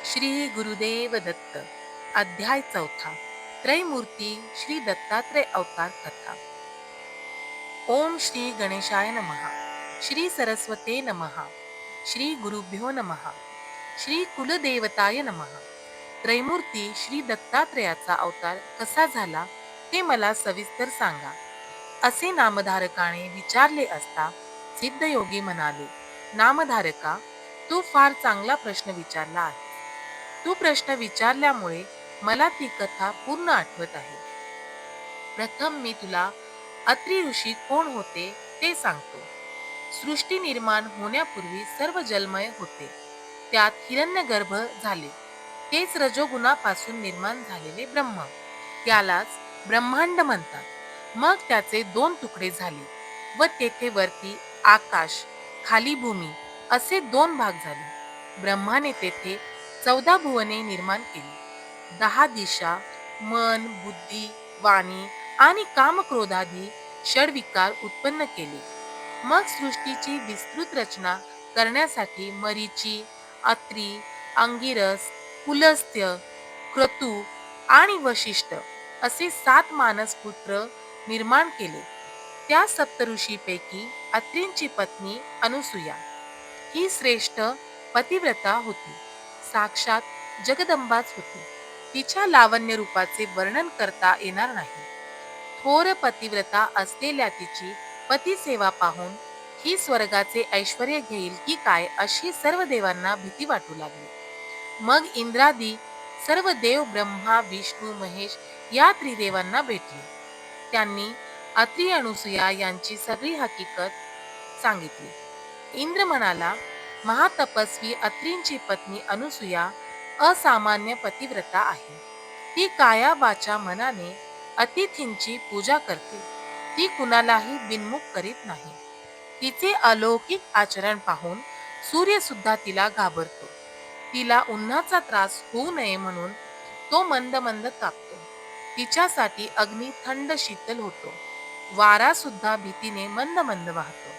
श्री गुरुदेव दत्त. अध्याय चौथा. त्रैमूर्ती श्री दत्तात्रय अवतार कथा. ओम श्री गणेशाय नमः. श्री सरस्वते नमः. श्री गुरुभ्यो नमः. श्री कुलदेवताय नमः. त्रैमूर्ती श्री दत्तात्रयाचा अवतार कसा झाला ते मला सविस्तर सांगा, असे नामधारकाने विचारले असता सिद्धयोगी म्हणाले, नामधारका, तू फार चांगला प्रश्न विचारला आहे. तू प्रश्न विचारल्यामुळे मला ती कथा पूर्ण आठवत आहे. प्रथम मी तुला अत्रि ऋषी कोण होते ते सांगतो. सृष्टी निर्माण होण्यापूर्वी सर्व जलमय होते. त्यात हिरण्यगर्भ झाले. तेच रजोगुणापासून निर्माण झालेले ब्रह्म. त्यालाच ब्रह्मांड म्हणतात. मग त्याचे दोन तुकडे झाले व तेथे वरती आकाश, खाली भूमी असे दोन भाग झाले. ब्रह्माने तेथे 14 भुवने निर्माण केली. 10 दिशा, मन, बुद्धी, वाणी आणि कामक्रोधादी षडविकार उत्पन्न केले. मग सृष्टीची विस्तृत रचना करण्यासाठी मरीची, अत्री, अंगिरस, पुलस्त्य, क्रतू आणि वशिष्ठ असे 7 मानस पुत्र निर्माण केले. त्या सप्तऋषीपैकी अत्रींची पत्नी अनुसूया ही श्रेष्ठ पतिव्रता होती. साक्षात जगदंबाच होती. तिच्या लावण्य रूपाचे वर्णन करता येणार नाही. थोर पतिव्रता असलेल्या तिची पतिसेवा पाहून ही स्वर्गाचे ऐश्वर्य घेईल की काय अशी सर्व देवांना भीती वाटू लागली. मग इंद्रादी सर्व देव ब्रह्मा, विष्णू, महेश या त्रिदेवांना भेटले. त्यांनी अत्रि अनुसूया यांची सगळी हकीकत सांगितली. इंद्र म्हणाला, महातपस्वी अत्रींची पत्नी अनुसूया असामान्य पतिव्रता आहे. ती काया वाचा मनाने अतिथींची पूजा करते. ती कुणालाही बिनमुख करीत नाही. तिचे अलौकिक आचरण पाहून सूर्य सुद्धा तिला घाबरतो. तिला उन्हाचा त्रास होऊ नये म्हणून तो मंद मंद तापतो. तिच्यासाठी अग्नी थंड शीतल होतो. वारा सुद्धा भीतीने मंद मंद वाहतो.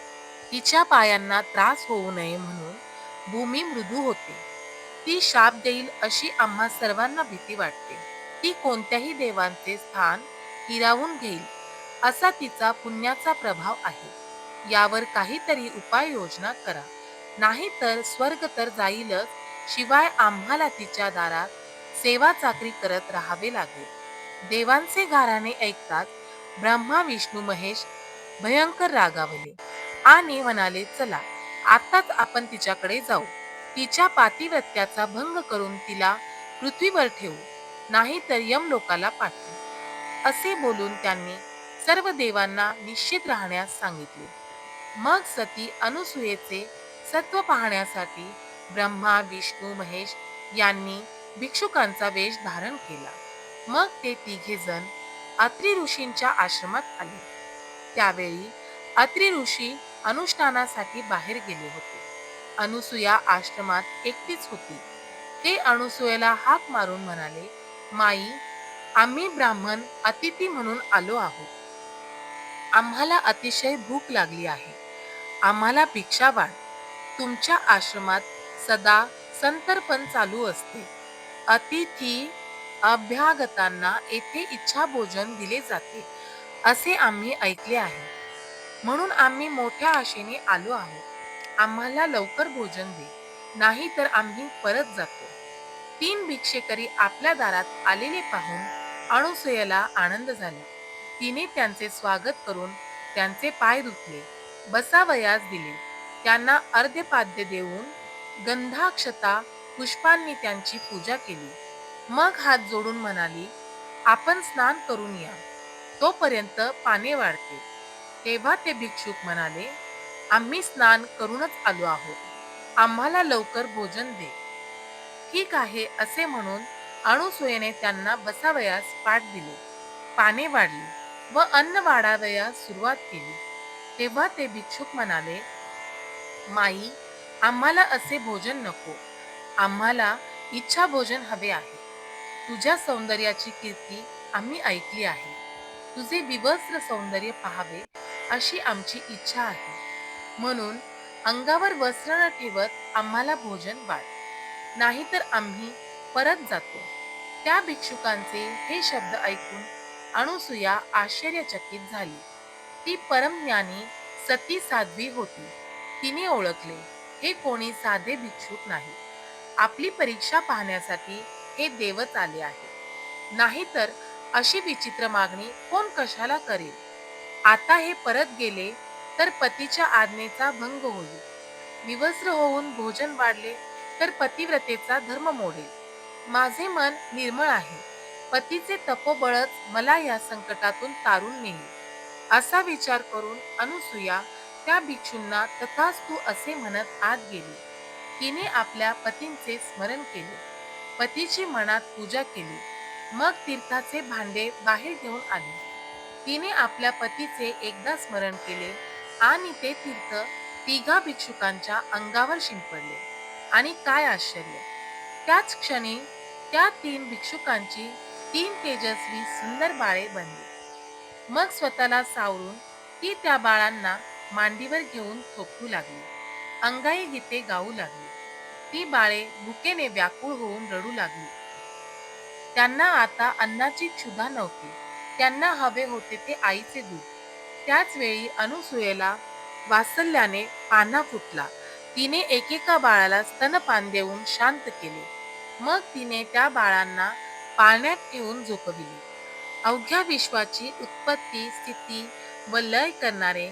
तिच्या पायांना त्रास होऊ नये म्हणून भूमी मृदू होते. ती शाप देईल अशी आम्हा सर्वांना भीती वाटते. ती कोणत्याही देवांचे स्थान हिरावून घेईल असा तिचा पुण्याचा प्रभाव आहे. यावर काहीतरी उपाययोजना करा, नाही तर स्वर्ग तर जाईलच, शिवाय आम्हाला तिच्या दारात सेवा चाकरी करत राहावे लागेल. देवांचे गाऱ्हाणे ऐकताच ब्रह्मा, विष्णू, महेश भयंकर रागावले आणि म्हणाले, चला आताच आपण तिच्याकडे जाऊ. तिच्या पातिव्रत्याचा भंग करून तिला पृथ्वीवर ठेवू, नाही तर यमलोकाला पाठवू. असे बोलून त्यांनी सर्व देवांना निश्चित राहण्यास सांगितले. मग सती अनुसूयेचे सत्व पाहण्यासाठी ब्रह्मा, विष्णू, महेश यांनी भिक्षुकांचा वेश धारण केला. मग ते तिघे जण अत्रि ऋषींच्या आश्रमात आले. त्यावेळी अत्रि ऋषी अनुष्ठानासाठी बाहेर गेले होते. अनुसूया आश्रमात एकटीच होती. ते अनुसूयेला हाक मारून म्हणाले, माई, आम्ही ब्राह्मण अतिथी म्हणून आलो आहोत. आम्हाला अतिशय भूक लागली आहे. आम्हाला भिक्षा वाढ. तुमच्या आश्रमात सदा संतर्पण चालू असते. अतिथी अभ्यागतांना येथे इच्छा भोजन दिले जाते असे आम्ही ऐकले आहे. म्हणून आम्ही मोठ्या आशेने आलो आहोत. आम्हाला लवकर भोजन दे, नाही तर आम्ही परत जातो. 3 भिक्षेकरी आपल्या दारात आलेले पाहून अनुसूयेला आनंद झाला. तिने त्यांचे स्वागत करून त्यांचे पाय धुतले, बसावयास दिले. त्यांना अर्ध्यपाद्य देऊन गंधाक्षता पुष्पांनी त्यांची पूजा केली. मग हात जोडून म्हणाली, आपण स्नान करून या, तोपर्यंत पाने वाढते. तेव्हा ते भिक्षुक म्हणाले, आम्ही स्नान करूनच आलो आहोत. आम्हाला लवकर भोजन दे. ठीक आहे असे म्हणून अनुसूयेने त्यांना बसावयास पाठ दिले. पाने वाढली व अन्न वाढावयास सुरुवात केली. तेव्हा ते भिक्षुक म्हणाले, माई, आम्हाला असे भोजन नको. आम्हाला इच्छा भोजन हवे आहे. तुझ्या सौंदर्याची कीर्ती आम्ही ऐकली आहे. तुझे विवस्त्र सौंदर्य पाहावे अशी आमची इच्छा आहे. म्हणून अंगावर वस्त्र न ठेवत आम्हाला भोजन वाढ. नाहीतर आम्ही परत जातो. त्या भिक्षुकांचे हे शब्द ऐकून अनुसूया आश्चर्यचकित झाली. ती परमज्ञानी सती साध्वी होती. तिने ओळखले, हे कोणी साधे भिक्षुक नाही. आपली परीक्षा पाहण्यासाठी हे देवच आले आहे. नाहीतर अशी विचित्र मागणी कोण कशाला करेल. आता हे परत गेले तर पतीच्या आज्ञेचा भंग होईल. विवस्त्र होऊन भोजन वाढले तर पतिव्रतेचा धर्म मोडेल. माझे मन निर्मळ आहे. पतीचे तपोबळच मला या संकटातून तारून नेईल. असा विचार करून अनुसूया त्या भिक्षूंना तथास्तु असे म्हणत आत गेली. तिने आपल्या पतींचे स्मरण केले. पतीची मनात पूजा केली. मग तीर्थाचे भांडे बाहेर घेऊन आली. तिने आपल्या पतीचे एकदा स्मरण केले आणि ते तीर्थ तिघा भिक्षुकांच्या अंगावर शिंपडले. आणि काय आश्चर्य! त्याच क्षणी त्या 3 भिक्षुकांची 3 तेजस्वी सुंदर बाळे बनली. मग स्वतःला सावरून ती त्या बाळांना मांडीवर घेऊन थोपटू लागली. अंगाई गीते गाऊ लागली. ती बाळे भुकेने व्याकुळ होऊन रडू लागली. त्यांना आता अन्नाची क्षुधा नव्हती. त्यांना हवे होते ते आईचे दूध. त्याच वेळी अनुसूयेला वात्सल्याने पान्हा फुटला. तिने एकेका बाळाला स्तनपान देऊन शांत केले. मग तिने त्या बाळांना पाळण्यात ठेवून झोपविले. अवघ्या विश्वाची उत्पत्ती, स्थिती व लय करणारे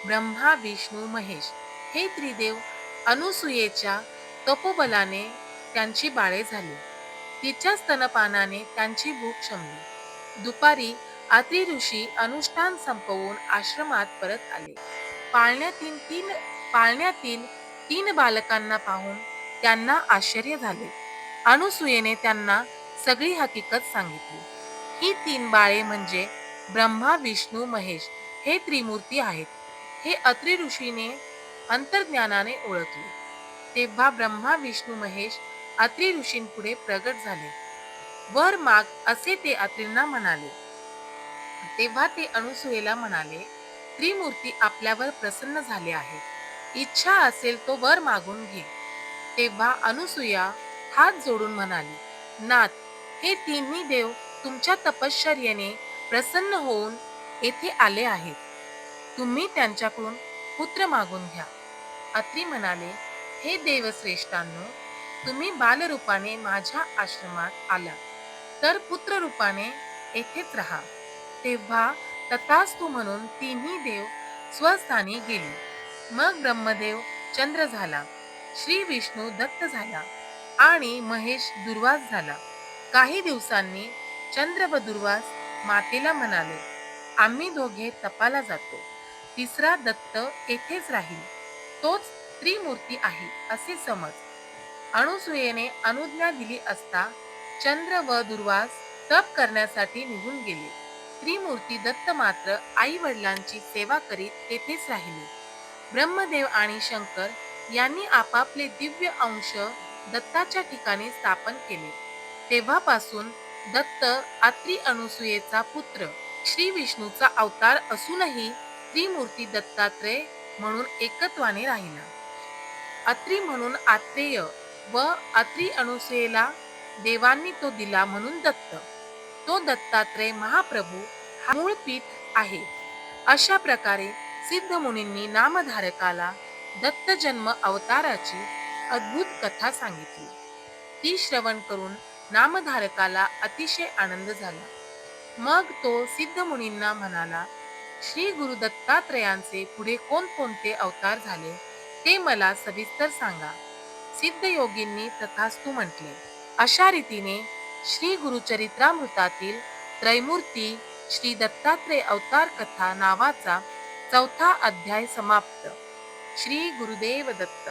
ब्रह्मा, विष्णू, महेश हे त्रिदेव अनुसूयेच्या तपोबलाने त्यांची बाळे झाली. तिच्या स्तनपानाने त्यांची भूक शमली. दुपारी अत्रि ऋषी अनुष्ठान संपवून आश्रमात परत आले. पाळण्यातील 3 बालकांना पाहून त्यांना आश्चर्य झाले. अनुसूयेने त्यांना सगळी हकीकत सांगितली. ही 3 बाळे म्हणजे ब्रह्मा, विष्णू, महेश हे त्रिमूर्ती आहेत. हे अत्रि ऋषीने अंतर्ज्ञानाने ओळखले. तेव्हा ब्रह्मा, विष्णू, महेश अत्रि ऋषींपुढे प्रगट झाले. वर माग असे ते अत्रींना म्हणाले. तेव्हा ते अनुसूयेला म्हणाले, त्रिमूर्ती आपल्यावर प्रसन्न झाले आहेत. इच्छा असेल तो वर मागून घे. तेव्हा अनुसूया हात जोडून म्हणाली, नाथ, हे 3ही देव तुमच्या तपश्चर्येने प्रसन्न होऊन येथे आले आहेत. तुम्ही त्यांच्याकडून पुत्र मागून घ्या. अत्रि म्हणाले, हे देवश्रेष्ठांनो, तुम्ही बालरूपाने माझ्या आश्रमात आला तर पुत्र रूपाने येथेच राहा. तेव्हा तथास्तु म्हणून 3ही देव स्वस्थानी गेले. मग ब्रह्मदेव चंद्र झाला, श्री विष्णू दत्त झाला आणि महेश दुर्वास झाला. काही दिवसांनी चंद्र व दुर्वास मातेला म्हणाले, आम्ही दोघे तपाला जातो. तिसरा दत्त येथेच राहील. तोच त्रिमूर्ती आहे असे समज. अनुसूयेने अनुज्ञा दिली असता चंद्र व दुर्वास तप करण्यासाठी निघून गेले. त्रिमूर्ती दत्त मात्र आई वडिलांची सेवा करीत तेथेच राहिले. ब्रह्मदेव आणि शंकर यांनी आपापले दिव्य अंश दत्ताच्या ठिकाणी स्थापन केले. तेव्हापासून दत्त अत्रि अनुसूयेचा पुत्र, श्री विष्णूचा अवतार असूनही त्रिमूर्ती दत्तात्रय म्हणून एकत्वाने राहिला. अत्रि म्हणून आत्रेय व अत्रि अनुसूयेला देवांनी तो दिला म्हणून दत्त. तो दत्तात्रय महाप्रभू हा मूळ पीठ आहे. अशा प्रकारे सिद्ध मुनींनी नामधारकाला दत्त जन्म अवताराची अद्भुत कथा सांगितली. ती श्रवण करून नामधारकाला अतिशय आनंद झाला. मग तो सिद्ध मुनींना म्हणाला, श्री गुरु दत्तात्रयांचे पुढे कोणकोणते अवतार झाले ते मला सविस्तर सांगा. सिद्ध योगींनी तथास्तु म्हटले. अशा रीतीने श्री गुरुचरित्रामृतातील त्रैमूर्ती श्री दत्तात्रय अवतार कथा नावाचा 4था अध्याय समाप्त. श्री गुरुदेव दत्त.